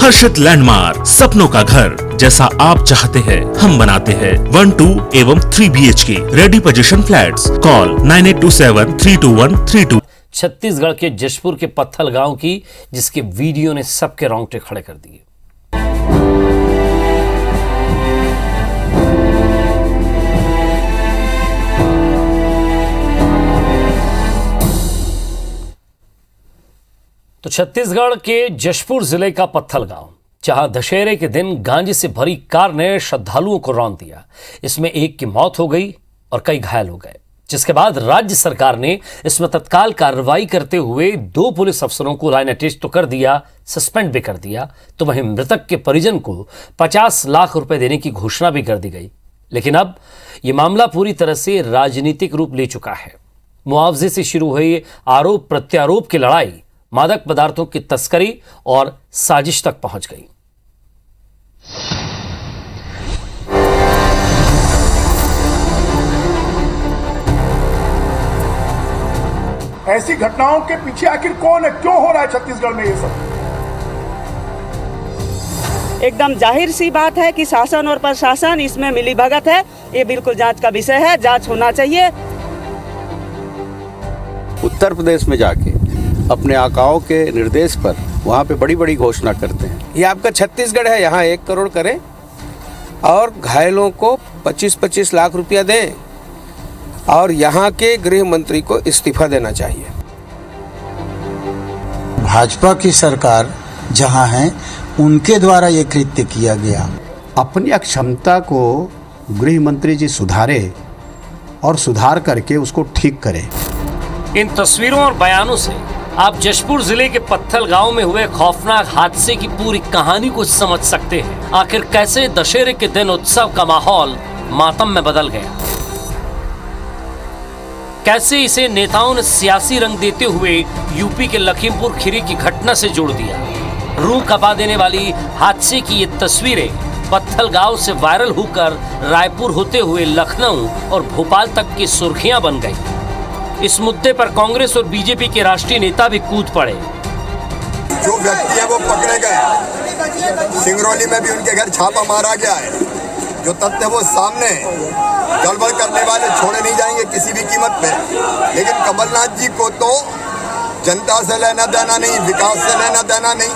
हर्षित landmark, सपनों का घर जैसा आप चाहते हैं हम बनाते हैं। 1, 2 एवं 3 BHK ready position flats. Call 9827321322। Chhattisgarh के जशपुर के पत्थल गांव की, जिसके वीडियो ने सबके रोंगटे खड़े कर दिए। तो छत्तीसगढ़ के जशपुर जिले का पत्थल गांव, जहां दशहरे के दिन गांजे से भरी कार ने श्रद्धालुओं को रौंद दिया। इसमें एक की मौत हो गई और कई घायल हो गए, जिसके बाद राज्य सरकार ने इसमें तत्काल कार्रवाई करते हुए 2 पुलिस अफसरों को लाइन अटैच तो कर दिया, सस्पेंड भी कर दिया। तो वहीं मृतक के परिजन को 50 लाख रुपए देने की घोषणा भी कर दी गई। लेकिन अब यह मामला पूरी तरह से राजनीतिक रूप ले चुका है। मुआवजे से शुरू हुई आरोप प्रत्यारोप की लड़ाई मादक पदार्थों की तस्करी और साजिश तक पहुंच गई। ऐसी घटनाओं के पीछे आखिर कौन है, क्यों हो रहा है छत्तीसगढ़ में ये सब? एकदम जाहिर सी बात है कि शासन और प्रशासन इसमें मिलीभगत है। ये बिल्कुल जांच का विषय है, जांच होना चाहिए। उत्तर प्रदेश में जाके अपने आकाओं के निर्देश पर वहाँ पे बड़ी बड़ी घोषणा करते हैं। ये आपका छत्तीसगढ़ है, यहाँ 1 करोड़ करें और घायलों को 25-25 लाख रुपया दें और यहाँ के गृह मंत्री को इस्तीफा देना चाहिए। भाजपा की सरकार जहाँ है उनके द्वारा ये कृत्य किया गया। अपनी अक्षमता को गृह मंत्री जी सुधारे और सुधार करके उसको ठीक करें। इन तस्वीरों और बयानों से आप जशपुर जिले के पत्थल गांव में हुए खौफनाक हादसे की पूरी कहानी को समझ सकते हैं। आखिर कैसे दशहरे के दिन उत्सव का माहौल मातम में बदल गया, कैसे इसे नेताओं ने सियासी रंग देते हुए यूपी के लखीमपुर खीरी की घटना से जोड़ दिया। रूह कपा देने वाली हादसे की ये तस्वीरें पत्थल गांव से वायरल होकर रायपुर होते हुए लखनऊ और भोपाल तक की सुर्खियां बन गई। इस मुद्दे पर कांग्रेस और बीजेपी के राष्ट्रीय नेता भी कूद पड़े। जो व्यक्ति है वो पकड़े गए। सिंगरौली में भी उनके घर छापा मारा गया है। जो तथ्य वो सामने, गड़बड़ करने वाले छोड़े नहीं जाएंगे किसी भी कीमत पे। लेकिन कमलनाथ जी को तो जनता से लेना देना नहीं, विकास से लेना देना नहीं।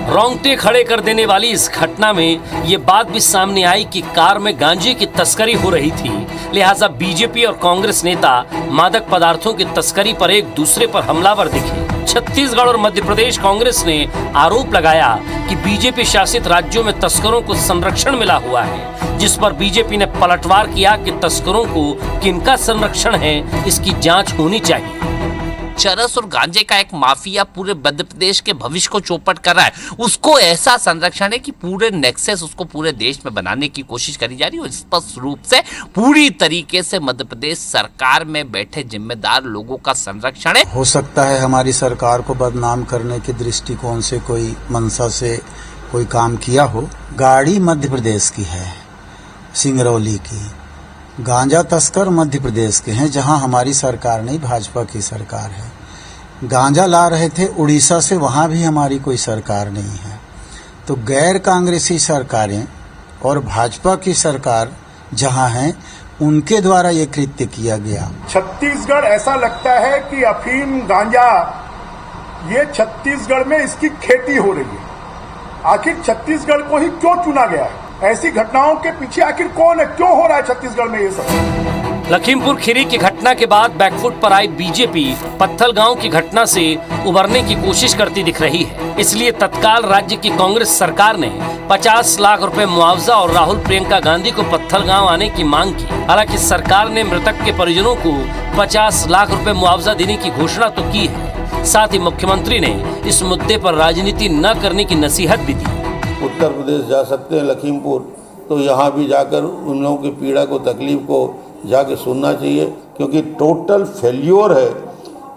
रोंगटे खड़े कर देने वाली इस घटना में ये बात भी सामने आई कि कार में गांजे की तस्करी हो रही थी, लिहाजा बीजेपी और कांग्रेस नेता मादक पदार्थों की तस्करी पर एक दूसरे पर हमलावर दिखे। छत्तीसगढ़ और मध्य प्रदेश कांग्रेस ने आरोप लगाया कि बीजेपी शासित राज्यों में तस्करों को संरक्षण मिला हुआ है, जिस पर बीजेपी ने पलटवार किया कि तस्करों को किनका संरक्षण है, इसकी जांच होनी चाहिए। चरस और गांजे का एक माफिया पूरे मध्य प्रदेश के भविष्य को चौपट कर रहा है। उसको ऐसा संरक्षण है कि पूरे नेक्सस उसको पूरे देश में बनाने की कोशिश करी जा रही है और स्पष्ट रूप से पूरी तरीके से मध्य प्रदेश सरकार में बैठे जिम्मेदार लोगों का संरक्षण है। हो सकता है हमारी सरकार को बदनाम करने के दृष्टिकोण से कोई मंशा से कोई काम किया हो। गाड़ी मध्य प्रदेश की है, सिंगरौली की। गांजा तस्कर मध्य प्रदेश के हैं, जहां हमारी सरकार नहीं, भाजपा की सरकार है। गांजा ला रहे थे उड़ीसा से, वहां भी हमारी कोई सरकार नहीं है। तो गैर कांग्रेसी सरकारें और भाजपा की सरकार जहां है उनके द्वारा ये कृत्य किया गया। छत्तीसगढ़ ऐसा लगता है कि अफीम गांजा ये छत्तीसगढ़ में इसकी खेती हो रही है। आखिर छत्तीसगढ़ को ही क्यों चुना गया है? ऐसी घटनाओं के पीछे आखिर कौन है, क्यों हो रहा है छत्तीसगढ़ में ये सब? लखीमपुर खीरी की घटना के बाद बैकफुट पर आई बीजेपी पत्थल गांव की घटना से उबरने की कोशिश करती दिख रही है। इसलिए तत्काल राज्य की कांग्रेस सरकार ने 50 लाख रुपए मुआवजा और राहुल प्रियंका गांधी को पत्थल गांव आने की मांग की। हालांकि सरकार ने मृतक के परिजनों को 50 लाख रुपए मुआवजा देने की घोषणा तो की है, साथ ही मुख्यमंत्री ने इस मुद्दे पर राजनीति न करने की नसीहत भी दी। उत्तर प्रदेश जा सकते हैं लखीमपुर, तो यहाँ भी जाकर उन लोगों की पीड़ा को, तकलीफ को जाके सुनना चाहिए, क्योंकि टोटल फेल्योर है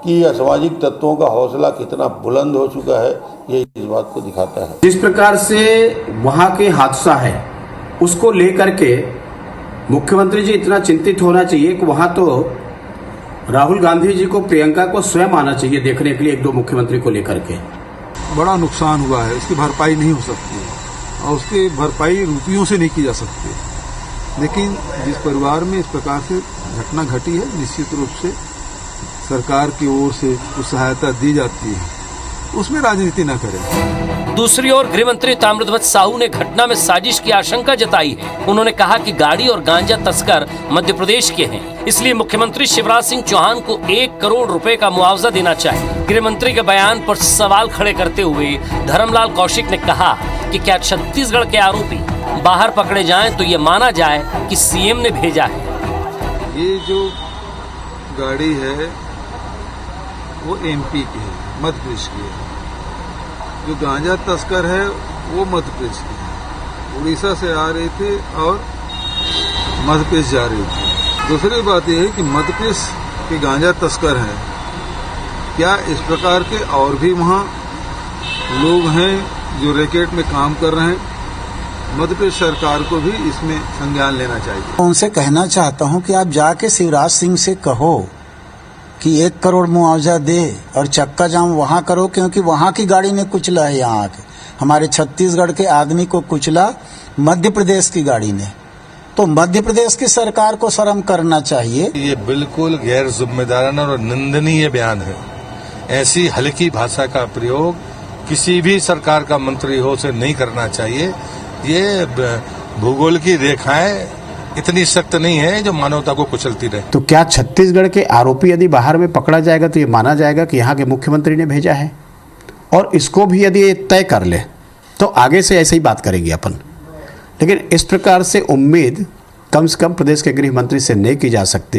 कि असामाजिक तत्वों का हौसला कितना बुलंद हो चुका है, ये इस बात को दिखाता है। जिस प्रकार से वहाँ के हादसा है उसको लेकर के मुख्यमंत्री जी इतना चिंतित होना चाहिए कि वहाँ तो राहुल गांधी जी को, प्रियंका को स्वयं आना चाहिए देखने के लिए, 1-2 मुख्यमंत्री को लेकर के। बड़ा नुकसान हुआ है, उसकी भरपाई नहीं हो सकती है और उसकी भरपाई रुपयों से नहीं की जा सकती। लेकिन जिस परिवार में इस प्रकार से घटना घटी है, निश्चित रूप से सरकार की ओर से कुछ सहायता दी जाती है, उसमें राजनीति न करें। दूसरी ओर गृह मंत्री ताम्रध्वज साहू ने घटना में साजिश की आशंका जताई है। उन्होंने कहा कि गाड़ी और गांजा तस्कर मध्य प्रदेश के हैं, इसलिए मुख्यमंत्री शिवराज सिंह चौहान को 1 करोड़ रुपए का मुआवजा देना चाहिए। गृह मंत्री के बयान पर सवाल खड़े करते हुए धर्मलाल कौशिक ने कहा कि क्या छत्तीसगढ़ के आरोपी बाहर पकड़े जाएं तो ये माना जाए कि सीएम ने भेजा है। ये जो गाड़ी है वो एमपी की है, मध्य प्रदेश की है। जो गांजा तस्कर है वो मध्य प्रदेश की है, उड़ीसा से आ रहे थे और मध्य प्रदेश जा रही थी। दूसरी बात यह है कि मध्य प्रदेश के गांजा तस्कर हैं, क्या इस प्रकार के और भी वहाँ लोग हैं जो रैकेट में काम कर रहे हैं? मध्य प्रदेश सरकार को भी इसमें संज्ञान लेना चाहिए। उनसे कहना चाहता हूं कि आप जाके शिवराज सिंह से कहो कि 1 करोड़ मुआवजा दे और चक्का जाम वहां करो, क्योंकि वहां की गाड़ी ने कुचला है, यहाँ आके हमारे छत्तीसगढ़ के आदमी को कुचला मध्य प्रदेश की गाड़ी ने। तो मध्य प्रदेश की सरकार को शर्म करना चाहिए। ये बिल्कुल गैर जिम्मेदाराना और निंदनीय बयान है। ऐसी हल्की भाषा का प्रयोग किसी भी सरकार का मंत्री हो से नहीं करना चाहिए। ये भूगोल की रेखाएं इतनी सख्त नहीं है जो मानवता को कुचलती रहे। तो क्या छत्तीसगढ़ के आरोपी यदि बाहर में पकड़ा जाएगा तो ये माना जाएगा कि यहाँ के मुख्यमंत्री ने भेजा है? और इसको भी यदि ये तय कर ले तो आगे से ऐसे ही बात करेंगे अपन। लेकिन इस प्रकार से उम्मीद कम से कम प्रदेश के गृह मंत्री से नहीं की जा सकती।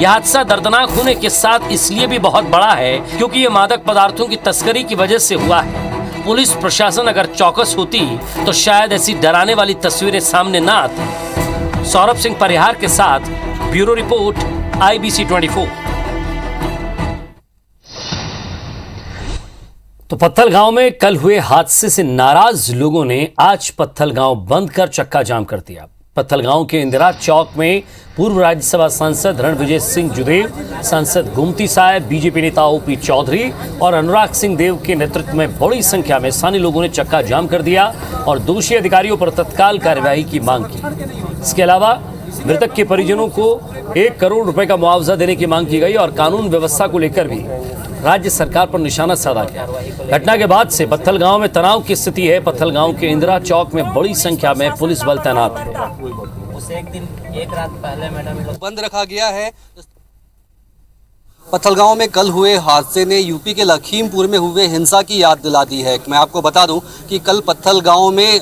यह हादसा दर्दनाक होने के साथ इसलिए भी बहुत बड़ा है क्योंकि ये मादक पदार्थों की तस्करी की वजह से हुआ है। पुलिस प्रशासन अगर चौकस होती तो शायद ऐसी डराने वाली तस्वीरें सामने न आती। सौरभ सिंह परिहार के साथ ब्यूरो रिपोर्ट IBC 24। तो पत्थलगांव में कल हुए हादसे से नाराज लोगों ने आज पत्थलगांव बंद कर चक्का जाम कर दिया। पत्थलगांव के इंदिरा चौक में पूर्व राज्यसभा सांसद रणविजय सिंह जुदेव, सांसद गोमती साहब, बीजेपी नेता OP चौधरी और अनुराग सिंह देव के नेतृत्व में बड़ी संख्या में स्थानीय लोगों ने चक्का जाम कर दिया और दोषी अधिकारियों पर तत्काल कार्यवाही की मांग की। इसके अलावा मृतक के परिजनों को 1 करोड़ रुपए का मुआवजा देने की मांग की गई और कानून व्यवस्था को लेकर भी राज्य सरकार पर निशाना साधा गया। घटना के बाद से पत्थलगांव में तनाव की स्थिति है। पत्थलगांव के इंदिरा चौक में बड़ी संख्या में पुलिस बल तैनात है। उसे एक रात पहले मैडम बंद रखा गया है। पत्थलगांव में कल हुए हादसे ने यूपी के लखीमपुर में हुए हिंसा की याद दिला दी है। मैं आपको बता दूं कि कल पत्थलगांव में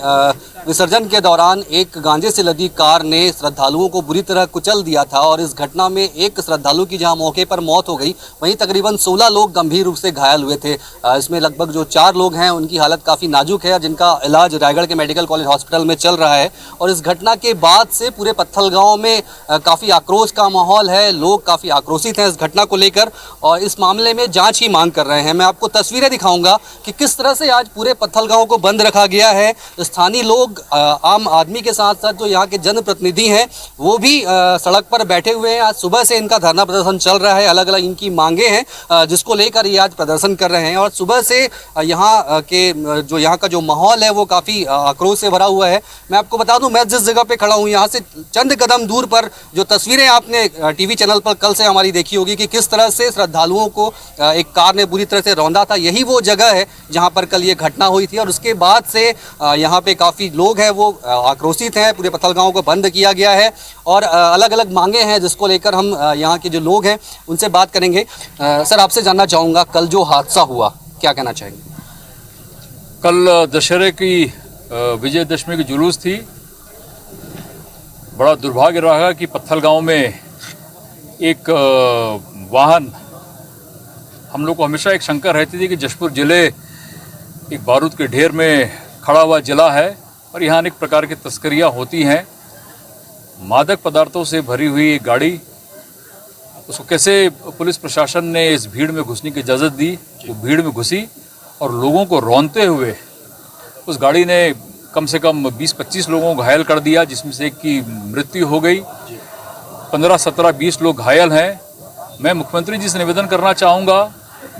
विसर्जन के दौरान एक गांजे से लदी कार ने श्रद्धालुओं को बुरी तरह कुचल दिया था और इस घटना में एक श्रद्धालु की जहां मौके पर मौत हो गई, वहीं तकरीबन 16 लोग गंभीर रूप से घायल हुए थे। इसमें लगभग जो 4 लोग हैं उनकी हालत काफ़ी नाजुक है, जिनका इलाज रायगढ़ के मेडिकल कॉलेज हॉस्पिटल में चल रहा है। और इस घटना के बाद से पूरे पत्थलगांव में काफ़ी आक्रोश का माहौल है। लोग काफ़ी आक्रोशित हैं इस घटना को लेकर और इस मामले में जाँच ही मांग कर रहे हैं। मैं आपको तस्वीरें दिखाऊंगा कि किस तरह से आज पूरे पत्थलगांव को बंद रखा गया है। स्थानीय लोग, आम आदमी के साथ साथ जो यहाँ के जनप्रतिनिधि हैं वो भी सड़क पर बैठे हुए हैं। आज सुबह से इनका धरना प्रदर्शन चल रहा है। अलग अलग इनकी मांगे हैं जिसको लेकर ये आज प्रदर्शन कर रहे हैं। और सुबह से यहाँ के जो यहाँ का जो माहौल है वो काफ़ी आक्रोश से भरा हुआ है। मैं आपको बता दूं, मैं जिस जगह पे खड़ा हूँ यहाँ से चंद कदम दूर पर जो तस्वीरें आपने TV चैनल पर कल से हमारी देखी होगी कि किस तरह से श्रद्धालुओं को एक कार ने बुरी तरह से रौंदा था, यही वो जगह है जहाँ पर कल ये घटना हुई थी। और उसके बाद से यहाँ पे काफ़ी लोग हैं वो आक्रोशित हैं। पूरे पत्थलगांव को बंद किया गया है और अलग अलग मांगे हैं जिसको लेकर हम यहाँ के जो लोग हैं उनसे बात करेंगे। सर, आपसे जानना चाहूँगा, कल जो हादसा हुआ क्या कहना चाहेंगे? कल दशहरे की विजयदशमी की जुलूस थी। बड़ा दुर्भाग्य रहा कि पत्थलगांव में एक वाहन, हम लोग को हमेशा एक शंका रहती थी कि जशपुर जिले एक बारूद के ढेर में खड़ा हुआ जिला है और यहाँ अनेक प्रकार की तस्करियाँ होती हैं। मादक पदार्थों से भरी हुई एक गाड़ी, उसको कैसे पुलिस प्रशासन ने इस भीड़ में घुसने की इजाज़त दी? वो भीड़ में घुसी और लोगों को रौंदते हुए उस गाड़ी ने कम से कम 20-25 लोगों को घायल कर दिया, जिसमें से एक की मृत्यु हो गई। 15, 17, 20 लोग घायल हैं। मैं मुख्यमंत्री जी से निवेदन करना चाहूँगा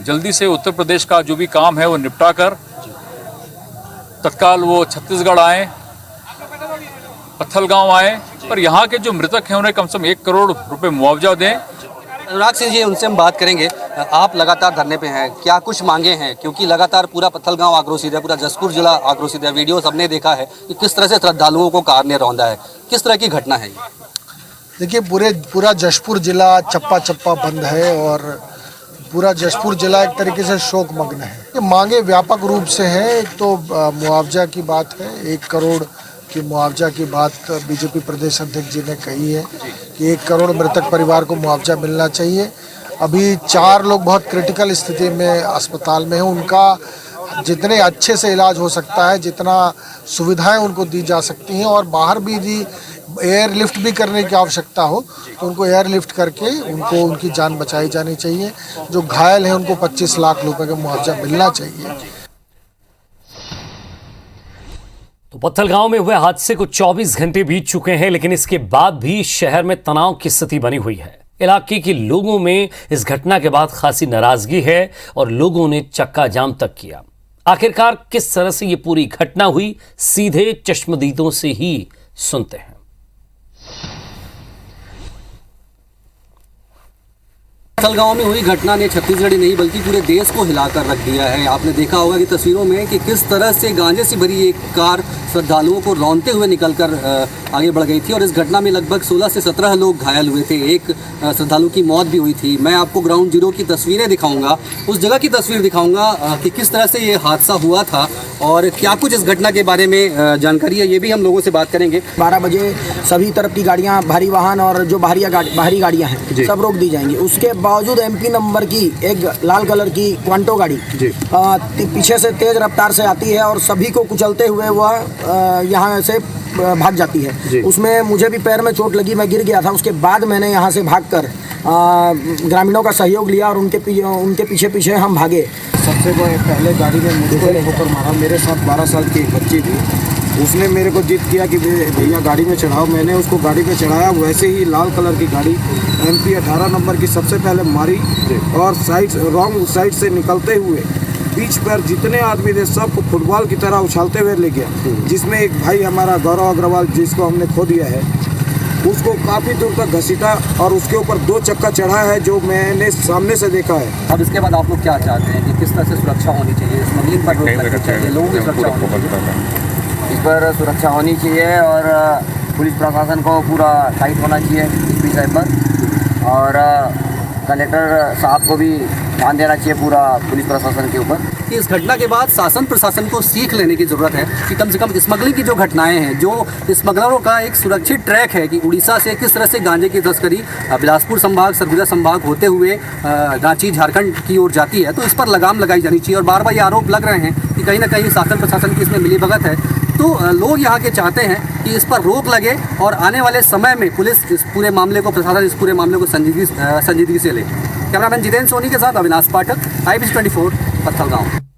जल्दी से उत्तर प्रदेश का जो भी काम है वो निपटा कर तत्काल वो छत्तीसगढ़ आए, पत्थलगांव आए और यहाँ के जो मृतक हैं उन्हें कम से कम 1 करोड़ रुपए मुआवजा दें। अनुराग सिंह जी, उनसे हम बात करेंगे। आप लगातार धरने पे हैं, क्या कुछ मांगे हैं? क्योंकि लगातार पूरा पत्थलगांव आक्रोशित है, पूरा जशपुर जिला आक्रोशित है। वीडियो सबने देखा है कि किस तरह से श्रद्धालुओं को कार ने रौंदा है। किस तरह की घटना है ये? देखिए, पूरा जशपुर जिला चप्पा चप्पा बंद है और पूरा जशपुर जिला एक तरीके से शोकमग्न है। ये मांगे व्यापक रूप से हैं। एक तो मुआवजा की बात है, 1 करोड़ की मुआवजा की बात बीजेपी प्रदेश अध्यक्ष जी ने कही है कि 1 करोड़ मृतक परिवार को मुआवजा मिलना चाहिए। अभी 4 लोग बहुत क्रिटिकल स्थिति में अस्पताल में हैं। उनका जितने अच्छे से इलाज हो सकता है, जितना सुविधाएं उनको दी जा सकती हैं और बाहर भी यदि एयरलिफ्ट भी करने की आवश्यकता हो तो उनको एयरलिफ्ट करके उनको उनकी जान बचाई जानी चाहिए। जो घायल हैं उनको 25 लाख रुपए का मुआवजा मिलना चाहिए। तो पत्थलगांव में हुए हादसे को 24 घंटे बीत चुके हैं, लेकिन इसके बाद भी शहर में तनाव की स्थिति बनी हुई है। इलाके के लोगों में इस घटना के बाद खासी नाराजगी है और लोगों ने चक्का जाम तक किया। आखिरकार किस तरह से ये पूरी घटना हुई, सीधे चश्मदीदों से ही सुनते हैं। पत्थलगांव में हुई घटना ने छत्तीसगढ़ ही नहीं बल्कि पूरे देश को हिलाकर रख दिया है। आपने देखा होगा कि तस्वीरों में कि किस तरह से गांजे से भरी एक कार श्रद्धालुओं को रौंदते हुए निकलकर आगे बढ़ गई थी और इस घटना में लगभग 16 से 17 लोग घायल हुए थे। एक श्रद्धालु की मौत भी हुई थी। मैं आपको ग्राउंड जीरो की तस्वीरें दिखाऊंगा, उस जगह की तस्वीर दिखाऊंगा कि किस तरह से ये हादसा हुआ था और क्या कुछ इस घटना के बारे में जानकारी है, ये भी हम लोगों से बात करेंगे। 12 बजे सभी तरफ की गाड़ियाँ, भारी वाहन और जो बाहरी गाड़ियाँ हैं सब रोक दी जाएंगी। उसके बावजूद MP नंबर की एक लाल कलर की क्वांटो गाड़ी पीछे से तेज रफ्तार से आती है और सभी को कुचलते हुए वह यहाँ से भाग जाती है। उसमें मुझे भी पैर में चोट लगी, मैं गिर गया था। उसके बाद मैंने यहाँ से भागकर ग्रामीणों का सहयोग लिया और उनके पीछे पीछे हम भागे। सबसे पहले गाड़ी में मुझको होकर मारा। मेरे साथ 12 साल की एक बच्ची थी, उसने मेरे को जिद किया कि भैया गाड़ी में चढ़ाओ। मैंने उसको गाड़ी पे चढ़ाया। वैसे ही लाल कलर की गाड़ी MP 18 नंबर की सबसे पहले मारी और रॉन्ग साइड से निकलते हुए बीच पर जितने आदमी थे सबको फुटबॉल की तरह उछालते हुए ले गया, जिसमें एक भाई हमारा गौरव अग्रवाल जिसको हमने खो दिया है, उसको काफ़ी दूर तक घसीटा और उसके ऊपर 2 चक्का चढ़ा है जो मैंने सामने से देखा है। अब इसके बाद आप लोग क्या चाहते हैं कि किस तरह से सुरक्षा होनी चाहिए, स्मगलिंग पर रोक लगनी चाहिए, लोगों की सुरक्षा होनी चाहिए, इस पर सुरक्षा होनी चाहिए और पुलिस प्रशासन को पूरा टाइट होना चाहिए इस विषय पर और कलेक्टर साहब को भी ध्यान देना चाहिए पूरा पुलिस प्रशासन के ऊपर। इस घटना के बाद शासन प्रशासन को सीख लेने की ज़रूरत है कि कम से कम स्मगलिंग की जो घटनाएं हैं, जो स्मगलरों का एक सुरक्षित ट्रैक है कि उड़ीसा से किस तरह से गांजे की तस्करी बिलासपुर संभाग, सरगुजा संभाग होते हुए रांची, झारखंड की ओर जाती है, तो इस पर लगाम लगाई जानी चाहिए। और बार बार ये आरोप लग रहे हैं कि कहीं ना कहीं शासन प्रशासन की इसमें मिलीभगत है, तो लोग यहाँ के चाहते हैं कि इस पर रोक लगे और आने वाले समय में पुलिस इस पूरे मामले को, प्रशासन इस पूरे मामले को संजीदगी से ले। कैमरामैन जितेंद्र सोनी के साथ अविनाश पाठक, IBC 24, पत्थलगांव।